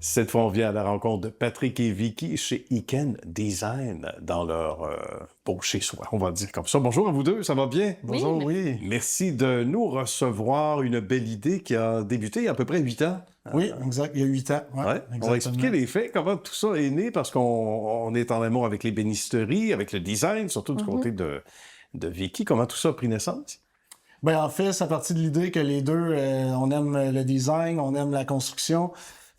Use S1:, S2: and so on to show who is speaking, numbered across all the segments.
S1: Cette fois, on vient à la rencontre de Patrick et Vicky chez Iken Design dans leur beau chez-soi, on va dire comme ça. Bonjour à vous deux, ça va bien?
S2: Bonjour,
S1: oui. Merci de nous recevoir une belle idée qui a débuté il y a à peu près 8 ans.
S2: Oui, exact, il y a 8 ans.
S1: Ouais. On va expliquer les faits, comment tout ça est né, parce qu'on est en amour avec les bénisteries, avec le design, surtout du côté de Vicky. Comment tout ça a pris naissance?
S2: Ben, en fait, c'est à partir de l'idée que les deux, on aime le design, on aime la construction.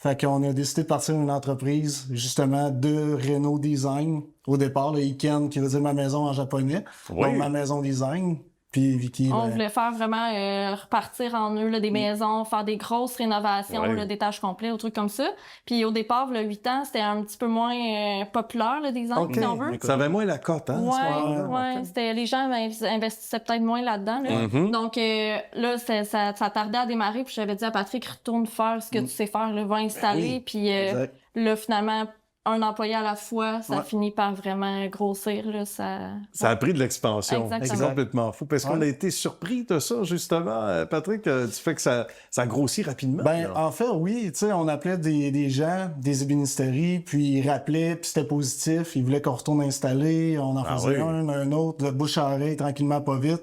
S2: Fait qu'on a décidé de partir d'une entreprise, justement, de Renault Design. Au départ, le Iken, qui veut dire ma maison en japonais.
S1: Oui.
S2: Donc, ma maison design. Puis Vicky...
S3: On voulait faire vraiment repartir en eux là, des maisons, faire des grosses rénovations,
S1: Ouais.
S3: là, d'étages complets, ou trucs comme ça. Puis au départ, le 8 ans, c'était un petit peu moins populaire, le design,
S1: OK.
S3: si on veut.
S1: Ça avait moins la cote, hein? à ce moment-là?
S3: Ouais.
S1: OK.
S3: C'était, les gens investissaient peut-être moins là-dedans. Là. Donc là, ça tardait à démarrer, puis j'avais dit à Patrick, retourne faire ce que tu sais faire, là, va installer.
S2: oui,
S3: Puis
S2: exact.
S3: là, finalement, un employé à la fois, ça
S2: Ouais.
S3: finit par vraiment grossir. Là, ça
S1: Ça a pris de l'expansion.
S3: Exactement.
S1: C'est complètement fou. Parce qu'on a été surpris de ça, justement, Patrick, du fait que ça grossit rapidement.
S2: Ben,
S1: là.
S2: en fait, oui, tu sais, on appelait des gens, des ébénisteries, puis ils rappelaient, puis c'était positif, ils voulaient qu'on retourne installer, on en faisait
S1: oui.
S2: un autre, de bouche à oreille, tranquillement, pas vite.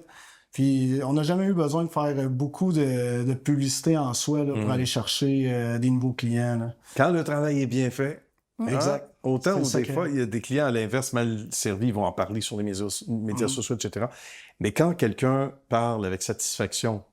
S2: Puis on n'a jamais eu besoin de faire beaucoup de publicité en soi là, pour aller chercher des nouveaux clients. Là.
S1: Quand le travail est bien fait,
S2: Exact.
S1: hein, autant
S2: C'est
S1: où
S2: ça
S1: des
S2: que-
S1: fois, il y a des clients à l'inverse mal servis, ils vont en parler sur les médias sociaux, etc. Mais quand quelqu'un parle avec satisfaction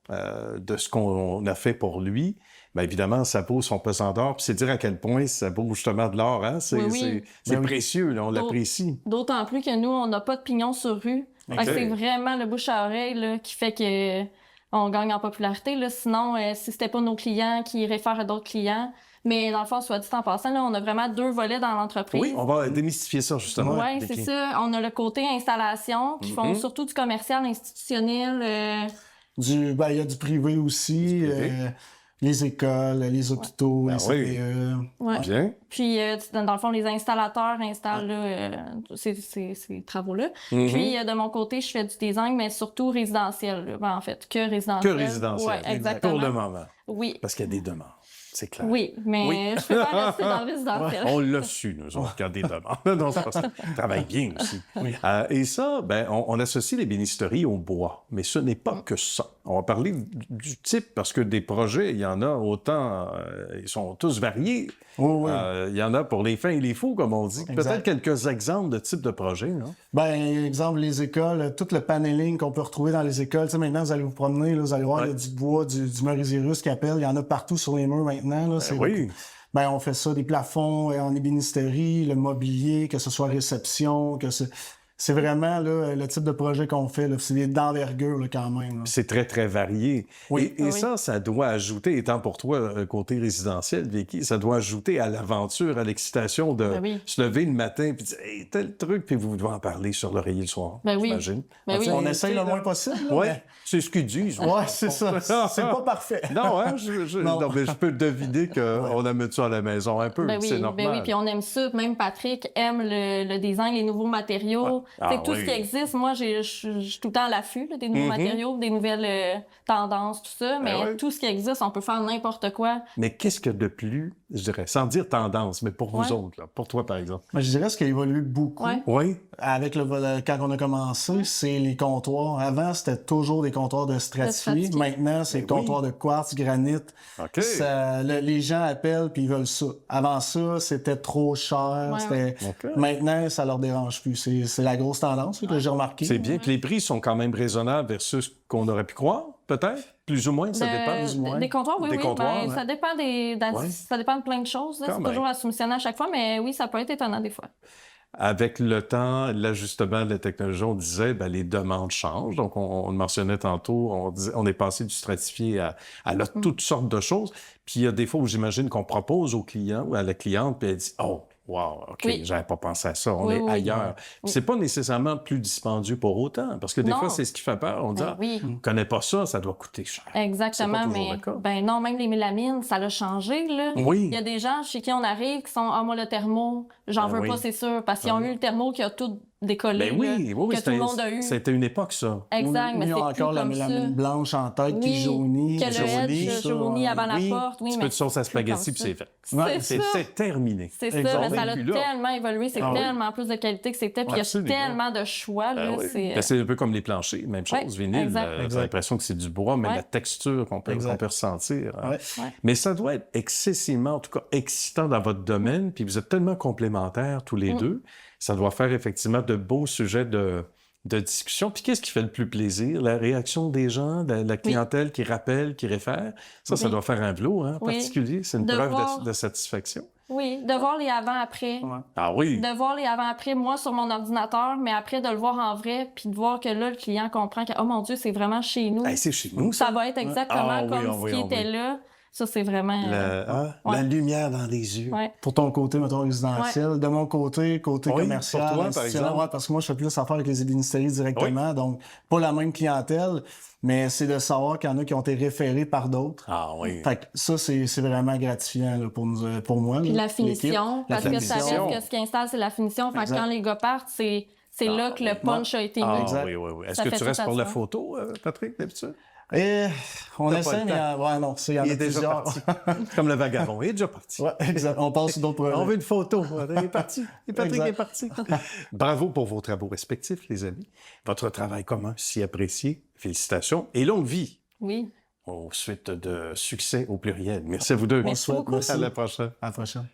S1: de ce qu'on a fait pour lui, bien évidemment, ça pose son pesant d'or. Puis c'est dire à quel point ça vaut justement de l'or. Hein? C'est
S3: Oui.
S1: c'est
S2: Ben oui.
S1: précieux, là, on l'apprécie.
S3: D'autant plus que nous, on n'a pas de pignon sur rue. Fait que c'est vraiment le bouche à oreille là, qui fait que on gagne en popularité. Là. Sinon, si c'était pas nos clients qui réfèrent à d'autres clients. Mais dans le fond, soit dit en passant, là, on a vraiment deux volets dans l'entreprise.
S1: Oui, on va démystifier ça, justement.
S3: Oui, c'est
S1: Vicky.
S3: ça. On a le côté installation, qui font surtout du commercial institutionnel.
S2: Ben, il y a du privé aussi,
S1: Du privé.
S2: les écoles, les hôpitaux, les
S1: oui.
S2: CPE.
S3: Ouais.
S1: Bien.
S3: Puis, dans le fond, les installateurs installent là, ces travaux-là. Puis, de mon côté, je fais du design, mais surtout résidentiel. Là. Ben, en fait, que résidentiel.
S1: Que résidentiel.
S3: Oui, exactement.
S1: Pour le moment.
S3: Oui.
S1: Parce qu'il y a des demandes. C'est clair.
S3: Oui, mais je peux pas rester dans le résidentiel.
S1: On l'a su, nous autres, qu'il y a des demandes. Non, c'est parce qu'on travaille bien aussi. Et ça, ben, on associe les bénisteries au bois. Mais ce n'est pas que ça. On va parler du type, parce que des projets, il y en a autant, ils sont tous variés.
S2: Oui, oui.
S1: Il y en a pour les fins et les fous, comme on dit. Peut-être quelques exemples de types de projets, non?
S2: Ben, exemple, les écoles, tout le paneling qu'on peut retrouver dans les écoles. Tu sais, maintenant, vous allez vous promener, là, vous allez voir, il y a du bois, du merisérus qui appelle. Il y en a partout sur les murs maintenant. Là,
S1: oui.
S2: Ben, on fait ça, des plafonds en ébénisterie, le mobilier, que ce soit réception, que c'est vraiment là, le type de projet qu'on fait. Là. C'est d'envergure là, quand même. Là.
S1: C'est très, très varié.
S2: Oui.
S1: Et ça doit ajouter, étant pour toi côté résidentiel, Vicky, ça doit ajouter à l'aventure, à l'excitation de
S3: Ben oui.
S1: se lever le matin puis dire hey, tel truc, puis vous devez en parler sur l'oreiller le soir.
S3: Ben oui.
S1: J'imagine.
S3: Ben oui.
S2: On essaye le moins possible. Là,
S1: Oui,
S2: mais-
S1: c'est ce qu'ils disent.
S2: Ouais, c'est ça. C'est pas parfait.
S1: Non, hein,
S2: Non.
S1: non, mais je peux deviner qu'on aime ça à la maison un peu,
S3: Ben oui,
S1: c'est normal.
S3: ben oui, puis on aime ça. Même Patrick aime le design, les nouveaux matériaux.
S1: Ah
S3: C'est tout
S1: oui.
S3: ce qui existe. Moi, je suis tout le temps à l'affût là, des nouveaux matériaux, des nouvelles tendances, tout ça. Mais
S1: ouais.
S3: tout ce qui existe, on peut faire n'importe quoi.
S1: Mais qu'est-ce que de plus, je dirais, sans dire tendance, mais pour vous
S3: Ouais.
S1: autres, là, pour toi par exemple?
S2: Mais je dirais ce qui a évolué beaucoup.
S3: Ouais.
S1: Oui.
S2: Avec quand on a commencé, c'est les comptoirs. Avant, c'était toujours des comptoirs de stratifiés.
S3: stratifiés.
S2: Maintenant, c'est des comptoirs de quartz, granit.
S1: OK.
S2: Les gens appellent puis ils veulent ça. Avant ça, c'était trop cher.
S3: Ouais,
S2: C'était...
S1: OK.
S2: Maintenant, ça leur dérange plus. C'est la grosse tendance que j'ai remarqué.
S1: C'est bien. Puis les prix sont quand même raisonnables versus ce qu'on aurait pu croire, peut-être? Plus ou moins, ça dépend.
S2: plus ou moins.
S3: Des comptoirs, oui,
S1: Des
S3: oui.
S1: comptoirs,
S3: Ben,
S1: ouais.
S3: ça dépend
S1: Ouais.
S3: ça dépend de plein de choses. là.
S1: Quand
S3: C'est
S1: même.
S3: toujours à soumissionner à chaque fois, mais oui, ça peut être étonnant des fois.
S1: Avec le temps, l'ajustement de la technologie, on disait, ben, les demandes changent. Donc, on le mentionnait tantôt, on est passé du stratifié à là, toutes sortes de choses. Puis, il y a des fois où j'imagine qu'on propose au client ou à la cliente, puis elle dit, oh, wow, OK,
S3: Oui.
S1: j'avais pas pensé à ça, on
S3: Oui,
S1: est
S3: oui,
S1: ailleurs. Puis c'est pas nécessairement plus dispendieux pour autant, parce que des
S3: Non.
S1: fois, c'est ce qui fait peur. On dit,
S3: Ben
S1: ah,
S3: oui.
S1: on connaît pas ça, ça doit coûter cher.
S3: Exactement,
S1: C'est pas toujours
S3: mais
S1: le cas.
S3: ben non, même les mélamines, ça l'a changé là.
S1: Oui.
S3: Il y a des gens chez qui on arrive qui sont moi le thermo, j'en
S1: Ben
S3: veux
S1: oui.
S3: pas, c'est sûr, parce qu'ils ont eu le thermo qui a tout décollée,
S1: Ben oui,
S3: là,
S1: oui, oui,
S3: que tout le monde a eu.
S1: c'était une époque, ça.
S3: Exact, mais
S2: Ils
S3: c'est
S2: ont
S3: plus
S2: encore la
S3: comme ça.
S2: mélamine blanche en tête qui
S3: Oui,
S2: jaunit.
S3: que le
S1: jaunit,
S3: edge jauni avant la
S1: Oui,
S3: porte. Oui,
S1: un petit
S3: mais
S1: peu de sauce à
S3: c'est plus
S1: spaghetti,
S3: comme
S1: puis
S3: ça.
S1: c'est fait.
S2: Ouais,
S3: C'est
S1: terminé.
S3: C'est ça,
S2: Exact.
S3: mais ça a
S1: Puis là-
S3: tellement évolué, c'est
S2: Ah oui.
S3: tellement plus de qualité que c'était, puis il y a
S1: Absolument.
S3: tellement de choix, là,
S1: Ah oui.
S3: c'est...
S1: Ben, c'est un peu comme les planchers, même chose,
S3: Ouais,
S1: vinyle.
S3: exact.
S1: T'as
S2: Exact.
S1: l'impression que c'est du bois, mais
S3: Ouais.
S1: la texture qu'on peut
S2: Exact.
S1: ressentir. Hein.
S2: Ouais.
S3: Ouais.
S1: Mais ça doit être excessivement, en tout cas excitant dans votre domaine, puis vous êtes tellement complémentaires tous les deux, ça doit faire effectivement de beaux sujets de discussion. Puis qu'est-ce qui fait le plus plaisir? La réaction des gens, la clientèle qui rappelle, qui réfère? Ça
S3: Oui.
S1: doit faire un velours hein,
S3: Oui.
S1: particulier. C'est une
S3: De
S1: preuve
S3: voir-
S1: de satisfaction.
S3: Oui, de voir les avant-après.
S2: Ouais.
S1: Ah oui!
S3: De voir les avant-après, moi, sur mon ordinateur, mais après, de le voir en vrai, puis de voir que là, le client comprend que, oh mon Dieu, c'est vraiment chez nous.
S1: Hey, c'est chez nous, ça.
S3: Ça va être exactement
S1: Ah oui,
S3: comme
S1: ah
S3: ce
S1: oui,
S3: qui
S1: ah
S3: était
S1: oui.
S3: là. Ça, c'est vraiment...
S1: La lumière dans les yeux.
S3: Ouais.
S2: Pour ton côté, mettons, résidentiel. De mon côté,
S1: Oui,
S2: commercial,
S1: pour toi, par
S2: institutionnel,
S1: exemple.
S2: ouais, parce que moi, je fais plus affaire avec les ébénisteries directement, donc pas la même clientèle, mais c'est de savoir qu'il y en a qui ont été référés par d'autres.
S1: Ah oui.
S2: Fait que ça, c'est vraiment gratifiant là, pour moi.
S3: Puis
S2: là,
S3: la finition,
S2: l'équipe.
S3: parce
S2: La
S3: que ça
S2: finition.
S3: reste que ce qui installe, c'est la finition. Fait que
S2: Exact.
S3: quand les gars partent, c'est là que le punch a été mis.
S1: Ah
S2: Exact.
S1: oui, oui, oui. Est-ce
S3: Ça
S1: que
S3: fait
S1: tu
S3: tout
S1: restes
S3: à
S1: pour la
S3: ça.
S1: photo, Patrick, d'habitude?
S2: Et on
S1: T'as pas
S2: essaie,
S1: le
S2: mais
S1: temps.
S2: ouais, non, il y en
S1: Il
S2: a
S1: est déjà
S2: plusieurs.
S1: parti. Comme le vagabond, il est déjà parti.
S2: Ouais, exact. On passe sur d'autres projets.
S1: On veut une photo. Il est parti. Et Patrick
S2: Exact.
S1: est parti. Bravo pour vos travaux respectifs, les amis. Votre travail commun, si apprécié. Félicitations et longue vie.
S3: Oui.
S1: Aux suites de succès au pluriel. Merci à vous deux.
S3: Merci beaucoup.
S1: À la prochaine.
S2: À la prochaine.